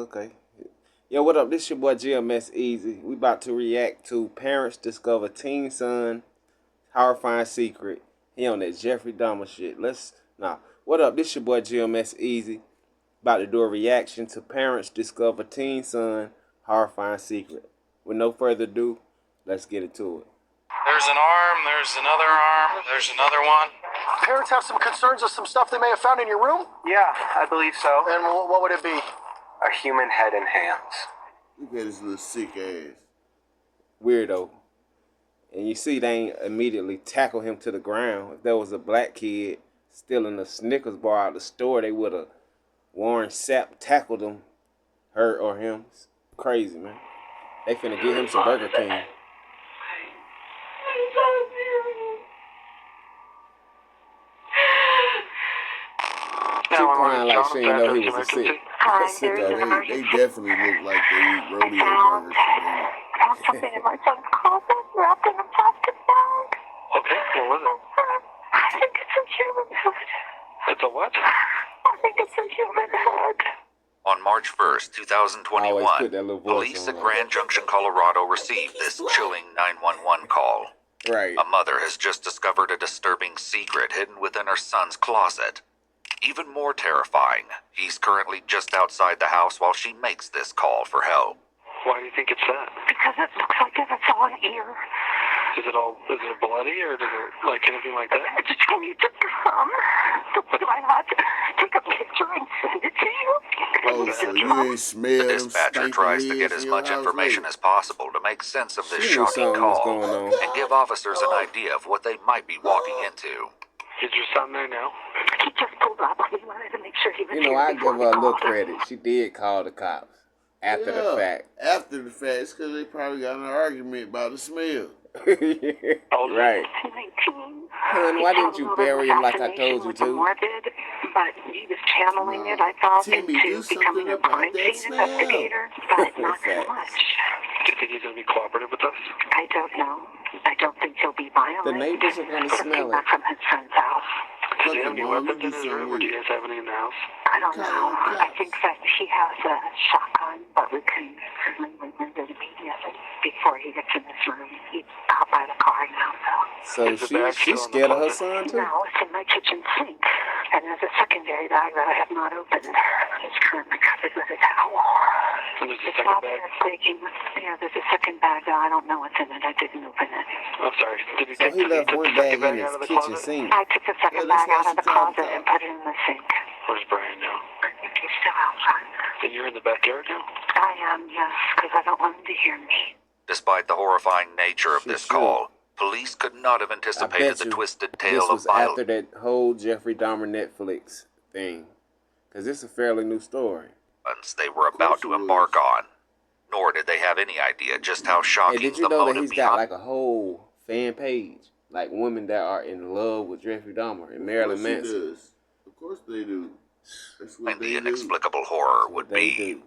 Okay. Yo, what up? This your boy GMS Easy. We about to react to Parents Discover Teen Son Horrifying Secret. He on that Jeffrey Dahmer shit. What up? This your boy GMS Easy. About to do a reaction to Parents Discover Teen Son Horrifying Secret. With no further ado, let's get into it. There's an arm, there's another arm, there's another one. Parents have some concerns of some stuff they may have found in your room? Yeah, I believe so. And what would it be? A human head and hands. Look at this little sick ass. Weirdo. And you see they ain't immediately tackle him to the ground. If there was a black kid stealing a Snickers bar out of the store, they would have Warren Sapp tackled him, her or him. It's crazy, man. They finna get him some Burger King. She crying like she didn't know he was a sick. They definitely look like they eat rodeo burgers. Something in my son's closet wrapped in a plastic bag. Okay, what was it? I think it's a human head. It's a what? I think it's a human head. On March 1st, 2021, police at Grand Junction, Colorado received this chilling 911 call. Right. A mother has just discovered a disturbing secret hidden within her son's closet. Even more terrifying, he's currently just outside the house while she makes this call for help. Why do you think it's that? Because it looks like it's all an ear. Is it bloody or does it like anything like that? I just need to come. Do I have to take a picture and send it to you? Oh, so you ain't smell The them dispatcher stinking tries to get heads as in your much house information later. as possible to make sense of this She knew shocking something was call going on. and give officers an idea of what they might be walking into. Is your son there now? He just pulled up. We wanted to make sure he was You know, here I give before we her a little called. credit. She did call the cops after the fact. After the fact, it's because they probably got in an argument about the smell. Right. 19. Hun, why didn't you bury him like I told you to? Morbid, but he was channeling it, I thought, Timmy, into do something becoming a about crime that scene smell. investigator, but not so much. Do you think he's going to be cooperative with us? I don't know. I don't think he'll be violent. The neighbors are gonna Just smell came back it. from his friend's house. Does he have any Mom, weapons you in his do room or do you guys have any in the house? I don't know. I think that he has a shotgun, but we can certainly remove it immediately before he gets in his room. He's out by the car now, So she's scared of her son too? No, it's in my kitchen sink. And there's a secondary bag that I have not opened. It's currently covered with a towel. And there's a It's second not bag? mistaken. Yeah, there's a second bag. I don't know what's in it. I didn't open it. I'm sorry. Did he So take he left the one second bag in out his of the kitchen closet? sink. I took the second Yeah, that's bag out why of the she dropped closet it. and put it in the sink. Where's Brian now? I think he's still outside. And you're in the backyard now? I am, yes, because I don't want him to hear me. Despite the horrifying nature of She this should. call, police could not have I anticipated bet the you twisted this tale of was after violence. that whole Jeffrey Dahmer Netflix thing. Because it's a fairly new story. They were about to embark on. Nor did they have any idea just how Hey, shocking did you the know that motive he's got behind like a whole fan page? Like women that are in love with Jeffrey Dahmer and Marilyn Manson. Of course they do. That's what the they do. inexplicable horror would They be. do.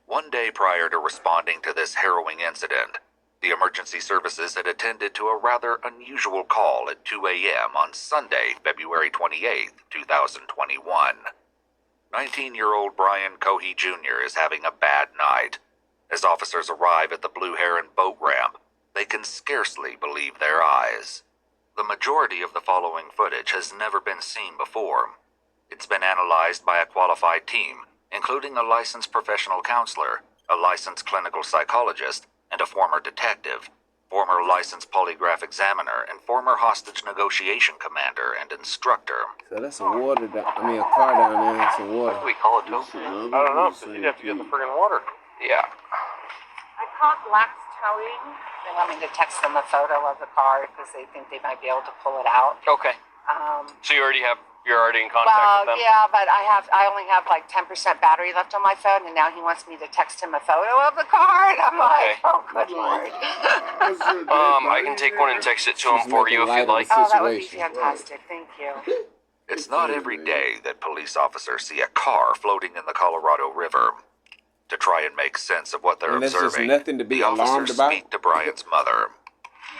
One day prior to responding to this harrowing incident, the emergency services had attended to a rather unusual call at 2 a.m. on Sunday, February 28th, 2021. 19-year-old Brian Cohey Jr. is having a bad night. As officers arrive at the Blue Heron boat ramp, they can scarcely believe their eyes. The majority of the following footage has never been seen before. It's been analyzed by a qualified team, including a licensed professional counselor, a licensed clinical psychologist, and a former detective, former licensed polygraph examiner, and former hostage negotiation commander and instructor. So that's some water, a car down there and some water. What do we call it, This Toby? is I another don't know, one, because you'd have to get the same friggin' water. Yeah. I called Black's Towing. They want me to text them a photo of the car because they think they might be able to pull it out. Okay. So you're already in contact with them? Yeah, but I only have like 10% battery left on my phone, and now he wants me to text him a photo of the car, and I'm like, oh, good lord. I can take one and text it to him for you if you'd like. Oh, that would be Situation. fantastic. Thank you. It's not every day that police officers see a car floating in the Colorado River. To try and make sense of what they're And there's just observing, nothing to be the alarmed officers about? speak to Brian's mother.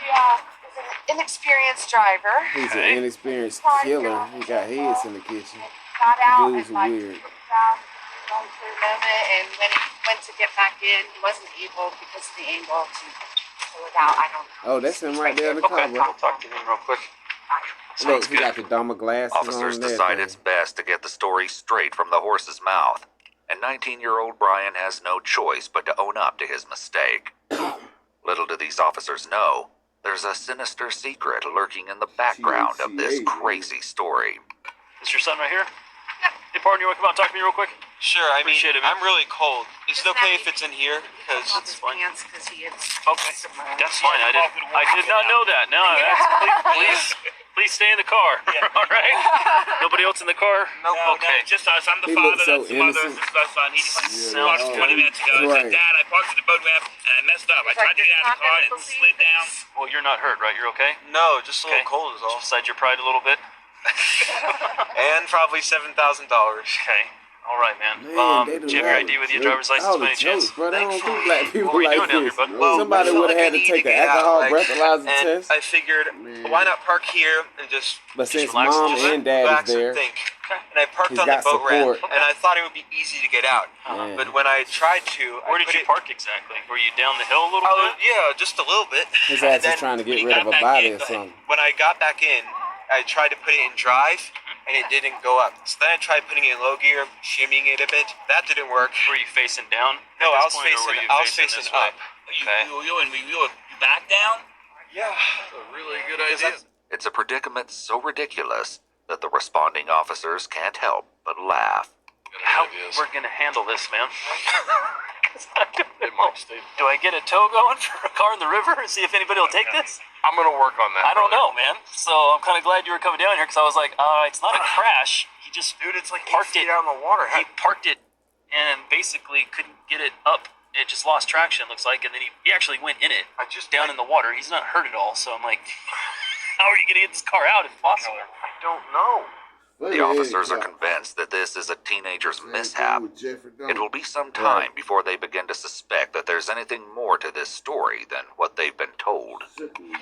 Yeah, he's an inexperienced driver. He's an inexperienced killer. He got heads in the kitchen. Got out Dudes at are like weird. 2000 momentary moment, and when he went to get back in, he wasn't able because of the angle to pull it out. I don't know. Oh, that's him right there in the car, bro. I'll talk to him real quick. Look, he got the Dharma glasses Officers on and decide everything. it's best to get the story straight from the horse's mouth, and 19-year-old Brian has no choice but to own up to his mistake. Little do these officers know, there's a sinister secret lurking in the background of this crazy story. Is your son right here? Yeah. Hey, partner, you want to come out and talk to me real quick? Sure, I mean, I'm really cold. Is it okay if it's in here? Because it's fine. Because he is okay, that's fine. I did not know that. No, please stay in the car. Yeah. All right. Nobody else in the car? No, okay. just us. I'm the He father. looks so That's the mother. innocent. This is our son. He Sounds parked 20 minutes ago. He Right. said, Dad, I parked at the boat ramp and I messed up. I tried to get out of the car and it slid down. Well, you're not hurt, right? You're okay? No, just a little cold is all. Besides your pride a little bit? And probably $7,000. Okay. All right, man. Do you have your ID with you, driver's license by any chance? Bro, they don't do black people What were you like doing down this. here, bud? Well, Somebody I felt would have like had I to take needed an get out, alcohol like, breathalyzer and test. I figured, why not park here and just But since relax a mom little bit, and dad relax is there, and think? And I parked He's on the got boat ramp, support. and I thought it would be easy to get out. Man. But when I tried to, Where did you park exactly? Were you down the hill a little bit? Yeah, just a little bit. his And ass is then trying to when get he rid of got a back body in, or something. When I got back in, I tried to put it in drive, and it didn't go up. So then I tried putting it in low gear, shimmying it a bit. That didn't work. Were you facing down? No, at I this was point, or were facing. you I was facing this way? up. Okay. You were back down. Yeah, That's a really good idea. It's a predicament so ridiculous that the responding officers can't help but laugh. How we're gonna handle this, man? Do I get a tow going for a car in the river and see if anybody will take this? I'm gonna work on that. I don't know, man. So I'm kind of glad you were coming down here because I was like, it's not a crash. He just dude, it's like parked it out in the water. He parked it and basically couldn't get it up. It just lost traction, looks like, and then he actually went in it, down in the water. He's not hurt at all. So I'm like, how are you gonna get this car out if possible? I don't know. The officers are convinced that this is a teenager's mishap. It will be some time before they begin to suspect that there's anything more to this story than what they've been told.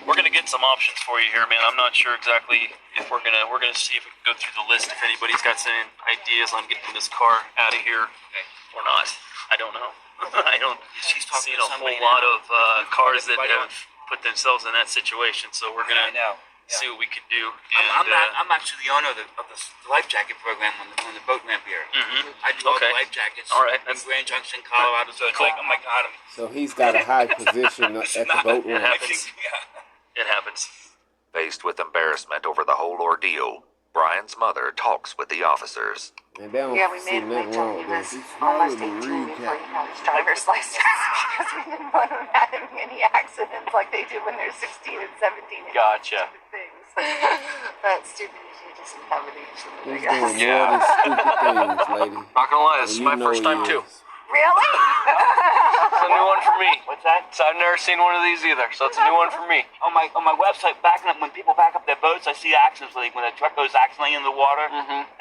We're gonna get some options for you here, man. I'm not sure exactly if we're gonna see if we can go through the list if anybody's got some ideas on getting this car out of here or not. I don't know. I don't seen a whole lot of cars that have put themselves in that situation, so we're gonna see what we can do. And, I'm actually the owner of the life jacket program on the boat ramp here. I do all the life jackets in Grand Junction, Colorado. So it's like, oh my God. So he's got a high position at the boat it ramp. happens. It happens. Faced with embarrassment over the whole ordeal, Brian's mother talks with the officers. And they don't Yeah, we see made him nothing wait till wrong he with was this. almost 18 before he got his driver's license because we didn't want him having any accidents like they do when they're 16 and 17 and Gotcha. stupid things. But stupid usually doesn't have an age limit, I He's guess. doing more than stupid things, lady. Not gonna lie, this is And you my know first he time too. is. Really? It's a new one for me. What's that? So I've never seen one of these either, so it's a new one for me. On my website, backing up when people back up their boats, I see accidents like when a truck goes accidentally in the water.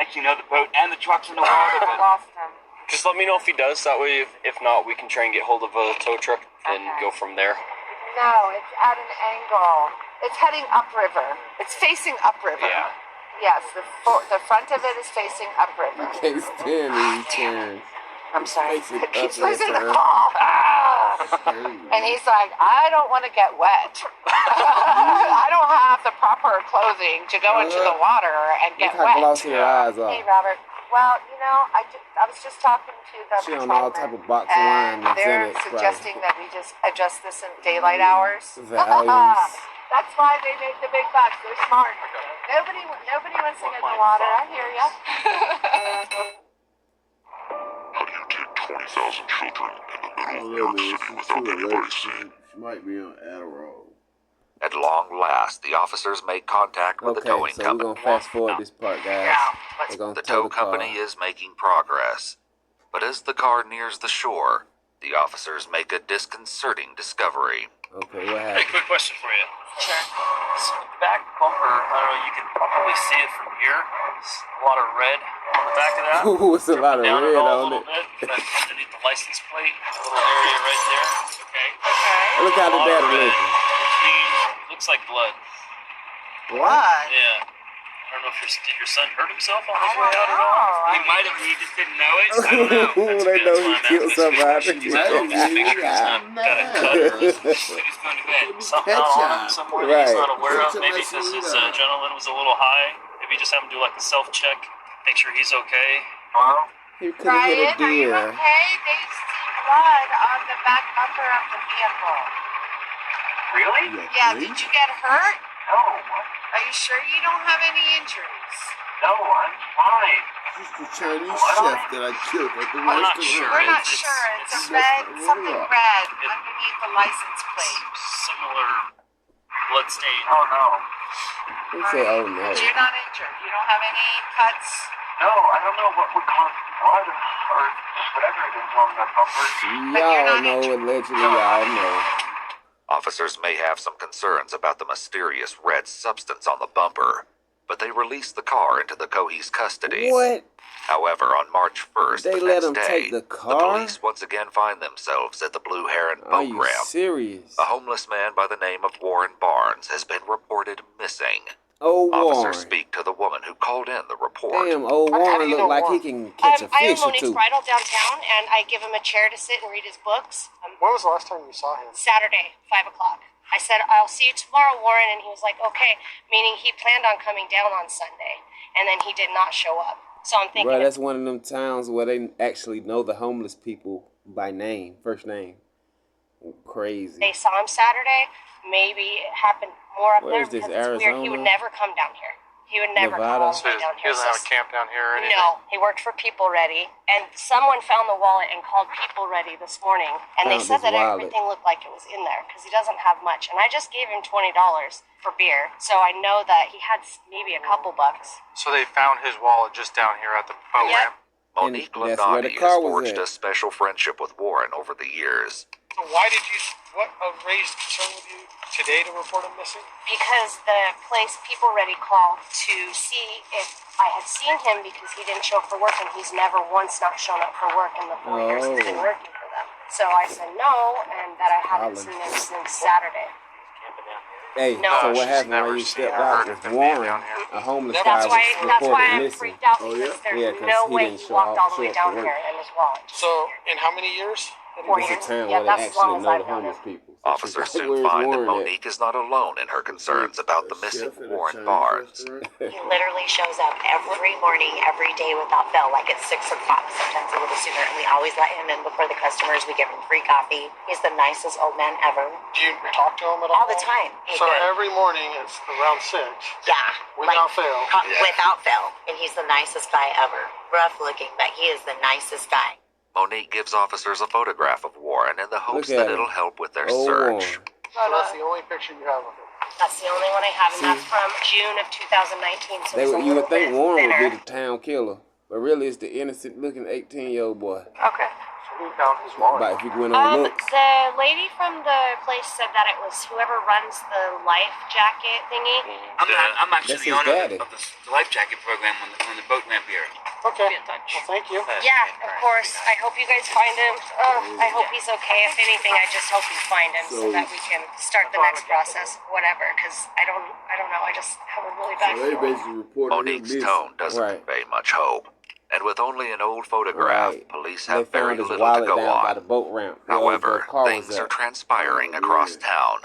Next you know, the boat and the truck's in the water. I lost him. Just let me know if he does. That way, if not, we can try and get hold of a tow truck and go from there. No, it's at an angle. It's heading upriver. It's facing upriver. Yeah. Yes, the front of it is facing upriver. Can't stand these turns. I'm sorry. Facing It keeps upriver. losing the call. And he's like, I don't want to get wet. I don't have the proper clothing to go into the water and get Look how wet. glossy her eyes Hey, are. Robert. Well, you know, I was just talking to the She on all type of box of wine and that's in they're it, suggesting that we just adjust this in daylight hours. Values. That's why they make the big bucks. They're smart. Nobody wants to get in the water. I hear ya. How do you take 20,000 children in the middle Oh, man, she's too alert. She might be on Adderall. At long last, the officers make contact with the Okay, towing so we're company. gonna fast forward this part, guys. We're gonna The tow tow the car. company is making progress, but as the car nears the shore, the officers make a disconcerting discovery. Okay, what Hey, happened? quick question for you. Sure. So the back bumper, I don't know, you can probably see it from here. There's a lot of red on the back of that. Ooh, it's a lot of Down red it all a on little it. bit. That's underneath the license plate. A little area right there. Okay. Look how A the lot of dad red, looking. which means it looks like blood. Blood? Yeah. I don't know if did your son hurt himself on his way out at all? He might have, he just didn't know it. I don't know. They know he killed somebody. He's got a cut. He's going to bed. Something on him somewhere that he's Right. not aware of. Maybe because his adrenaline was a little high. Maybe just have him do like a self-check, make sure he's okay. Hello? He could have hit a Brian, are you deer. okay? They see blood on the back bumper of the vehicle. Really? Yeah, did you get hurt? No. Are you sure you don't have any injuries? No, I'm fine. This is the Chinese chef that I killed at the I'm not restaurant. sure. We're not It's- sure. It's a it's red, just- something red underneath the license plate. Similar blood stain. Oh, no. He said, "Oh no." But you're not injured. You don't have any cuts. No, I don't know what would cause blood or whatever it is on the bumper. Y'all know, allegedly, y'all know. Officers may have some concerns about the mysterious red substance on the bumper, but they released the car into the Cohees' custody. What? However, on March 1st, They the let next him day, take the car? police once again find themselves at the Blue Heron Are boat you ramp. serious? A homeless man by the name of Warren Barnes has been reported missing. Oh, Warren. Officers speak to the woman who called in the report. Damn, old How do Warren you look know like Warren? he can catch a I fish own or Monique's two. Bridal downtown, and I give him a chair to sit and read his books. When was the last time you saw him? Saturday, 5 o'clock. I said, I'll see you tomorrow, Warren, and he was like, okay, meaning he planned on coming down on Sunday, and then he did not show up. So I'm thinking, Bro, that's one of them towns where they actually know the homeless people by name, first name. Crazy. they saw him Saturday. Maybe it happened more up Where there is this, because it's weird. He would Arizona? never come down here. He would never Nevada? come all the way down He here. doesn't have a camp down here or anything? No, he worked for People Ready, and someone found the wallet and called People Ready this morning, and they Found said his that wallet. everything looked like it was in there because he doesn't have much. And I just gave him $20 for beer, so I know that he had maybe a couple bucks. So they found his wallet just down here at the boat Yep. ramp? Monique And that's where the Lindani car has was forged at. a special friendship with Warren over the years. Why did you? What raised concern with you today to report him missing? Because the place People Ready called to see if I had seen him because he didn't show up for work, and he's never once not shown up for work in the 4 years he's been Oh. working for them. So I said no, and that I hadn't seen him since Saturday. Hey, No. so what She's happened never when you seen stepped or out heard was of him Warren, down here. a homeless guy That's was why reported I'm missing. freaked out Oh, because yeah? there's Yeah, 'cause no he way didn't he show walked up- all the show way up down to work. here in his wallet. So, in how many years? 4 It's a years. town Yeah, where they that's as long actually as know I've the known homeless him. people. So Officers she's like, soon "Where's find that Warren at?" Monique is not alone in her concerns about the missing Chef at a Warren Chinese Barnes. restaurant? He literally shows up every morning, every day without fail, like at 6 o'clock, sometimes a little sooner. And we always let him in before the customers. We give him free coffee. He's the nicest old man ever. Do you talk to him at all? All the time. He So did. every morning it's around 6. Yeah. Without fail. Without fail. And he's the nicest guy ever. Rough looking, but he is the nicest guy. Monique gives officers a photograph of Warren in the hopes Look at that it'll him. help with their Oh, search. Warren. So that's the only picture you have of him. That's the only one I have, and that's from June of 2019. So They it's a would, you little would think bit Warren would thinner. be the town killer, but really it's the innocent-looking 18-year-old boy. Okay. So who found his wallet? But if you went on looks, The lady from the place said that it was whoever runs the life jacket thingy. I'm actually That's the his owner daddy. of the life jacket program on the boat ramp here. Okay. Be in touch. Well, thank you. Yeah, of course. I hope you guys find him. Oh, I hope he's okay. If anything, I just hope you find him so that we can start the next process, whatever. Because I don't know. I just have a really bad So they feeling. basically reported him Monique's missing. tone doesn't Right. convey much hope. And with only an old photograph, right? police They have very found his little to wallet go down by the on. boat ramp. where the However, car was things are at. transpiring across town.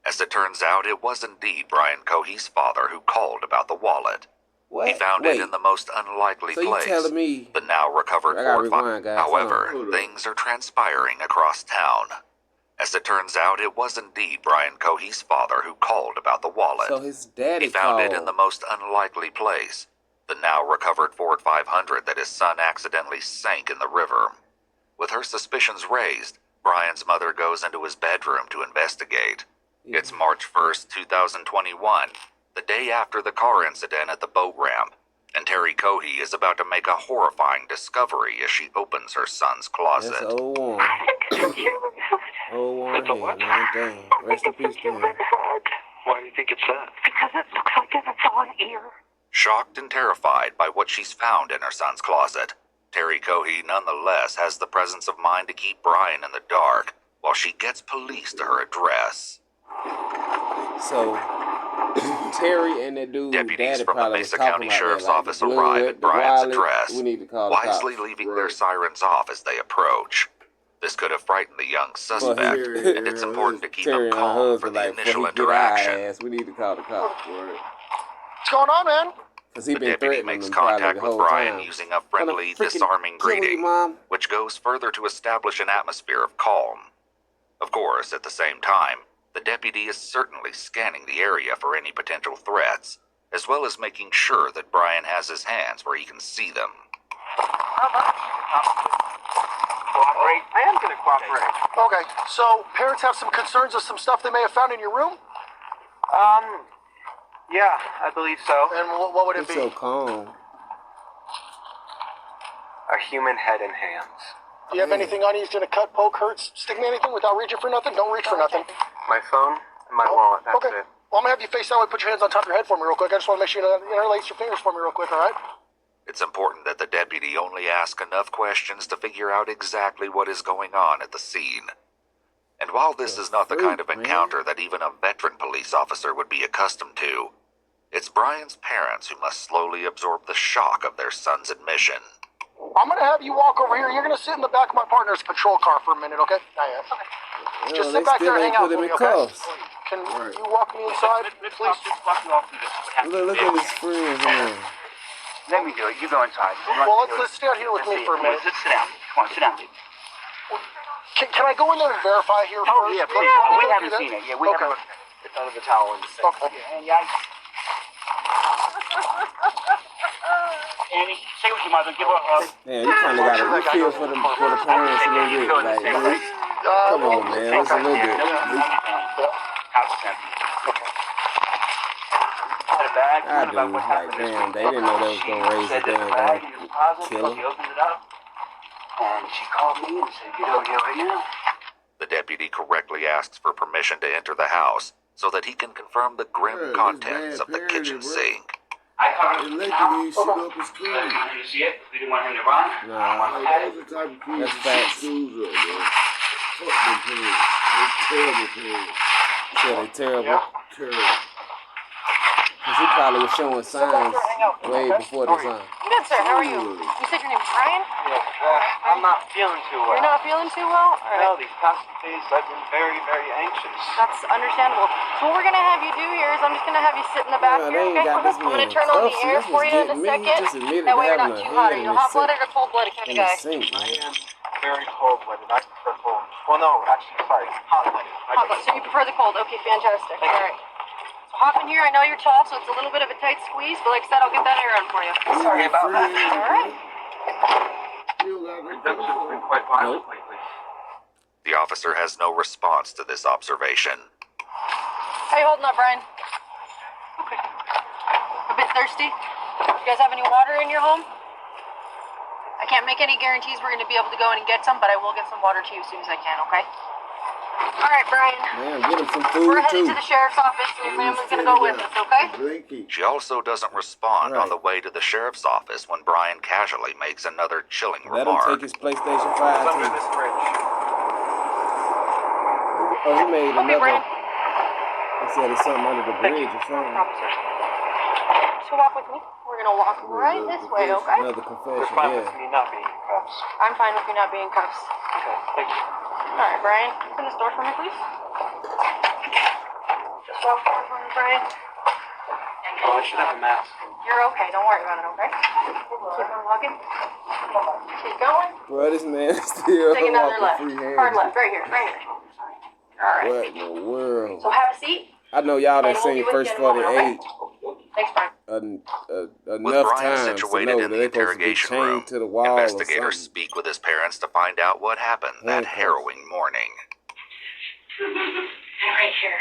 As it turns out, it was indeed Brian Cohees' father who called about the wallet. What? He found Wait, it in the most unlikely so you place. telling me? The now recovered I gotta Ford. rewind, guys. Hold on. However, Hold on. things are transpiring across town. As it turns out, it was indeed Brian Cohees' father who called about the wallet. So his daddy He found called. it in the most unlikely place. The now recovered Ford 500 that his son accidentally sank in the river. With her suspicions raised, Brian's mother goes into his bedroom to investigate. Yeah. It's March 1st, 2021, the day after the car incident at the boat ramp, and Terry Cohey is about to make a horrifying discovery as she opens her son's closet. That's old Warren. Old Warren here, man. Dang. Rest in peace to him. Why do you think it's that? Because it looks like it's on ear. Shocked and terrified by what she's found in her son's closet, Terry Cohey nonetheless has the presence of mind to keep Brian in the dark while she gets police to her address. So Terry and that dude, Deputies Daddy from the probably was Mesa talking County about Sheriff's that, like Office the arrive blood, at the Brian's wallet. address, We need to call the wisely cops. leaving their sirens off as they approach. This could have frightened the young suspect, and it's important to keep Terry him and her calm for husband, the like, before initial he get our interaction. ass, we need to call the cops. What's going on, man? Because he The been deputy threatening makes them probably contact the with whole Brian time. using a friendly, freaking disarming kill you, greeting, Mom. which goes further to establish an atmosphere of calm. Of course, at the same time, the deputy is certainly scanning the area for any potential threats, as well as making sure that Brian has his hands where he can see them. Cooperate. I am going to cooperate. Okay, so parents have some concerns of some stuff they may have found in your room? Yeah, I believe so. And what would it He's be? so calm. A human head and hands. Do you have anything on you that's going to cut, poke, hurt, stick me anything without reaching for nothing? Don't reach for nothing. My phone and my wallet, that's okay. it. Well, I'm going to have you face that way. Put your hands on top of your head for me real quick. I just want to make sure you interlace your fingers for me real quick, all right? It's important that the deputy only ask enough questions to figure out exactly what is going on at the scene. And while this is not the kind of encounter that even a veteran police officer would be accustomed to, it's Brian's parents who must slowly absorb the shock of their son's admission. I'm going to have you walk over here. You're going to sit in the back of my partner's patrol car for a minute, okay? Just sit back there and hang out with me, okay? Can you walk me inside, please? Look at his friends, man. Let me do it. You go inside. Well, let's stay out here with me for a minute. Sit down. Come on, sit down, baby. Can I go in there and verify here first? Oh, yeah, please. Yeah, We haven't seen it. Yeah, we haven't. It's under the towel in the sink. Okay. And yeah. Annie, stay with your mother. Give her a hug. Man, you kind of got to feel for the parents a little bit. Like, come on, man. It's a little bit. I do. Like, damn, they didn't know they was going to raise it. They were going to kill him. And she called me and said, get over here right now. The deputy correctly asks for permission to enter the house so that he can confirm the grim contents of the kitchen sink. I covered They it let now. you shoot up a school. I didn't want him to see it. We didn't want him to run. Nah, Those are the type of kids that's that facts. shoot schools up, man. Fuck them parents. They terrible parents. Yeah, they terrible. Terrible. Because he probably was showing signs way before the sign. Good, sir. How are you? You said your name's Brian? Yeah, I'm not feeling too well. You're not feeling too well? All right. No, these past days I've been very, very anxious. That's understandable. So what we're going to have you do here is I'm just going to have you sit in the back Yeah, here, they ain't okay? got this I'm going man to turn on the cuffs, air and for this you was in a getting me. He second. just admitted That way to you're not having too a hot. Are head you in a hot the blooded or cold blooded kind of in the guy? sink, I man. am very cold-blooded. I prefer cold. Well, no, actually, sorry, hot-blooded. Hot blooded. So you prefer the cold. Okay, fantastic. All right. So hop in here. I know you're tall, so it's a little bit of a tight squeeze, but like I said, I'll get that air on for you. Sorry about that. All right. That's just been quite violent lately. The officer has no response to this observation. How you holding up, Brian? Okay. A bit thirsty? You guys have any water in your home? I can't make any guarantees we're going to be able to go in and get some, but I will get some water to you as soon as I can, okay? All right, Brian. Man, get him some food, We're headed too. to the sheriff's office, and your family's going to go with us, okay? She also doesn't respond on the way to the sheriff's office when Brian casually makes another chilling Let him remark. take his PlayStation 5 Under too. this bridge. Oh, he made Okay, another. Brian. He said it's something under the bridge or something. So walk with me. We're going to walk right this way, okay? Another You're confession, fine yeah. with me not being in cuffs. I'm fine with you not being in cuffs. Okay, thank you. All right, Brian. Open this door for me, please. Just walk forward for me, Brian. Oh, I should have a mask. You're okay. Don't worry about it, okay? Keep on walking. Keep going. Bro, this man still Take another walking left. free hands. Hard left. Right here. Right here. All right. What in the world? So have a seat. I know y'all done And we'll be seen with First you in a moment, 48 Thanks, Brian. With enough Brian times to situated know in that the they're supposed to be interrogation room, chained to the wall or investigators something. speak with his parents to find out what happened that harrowing morning. Right here.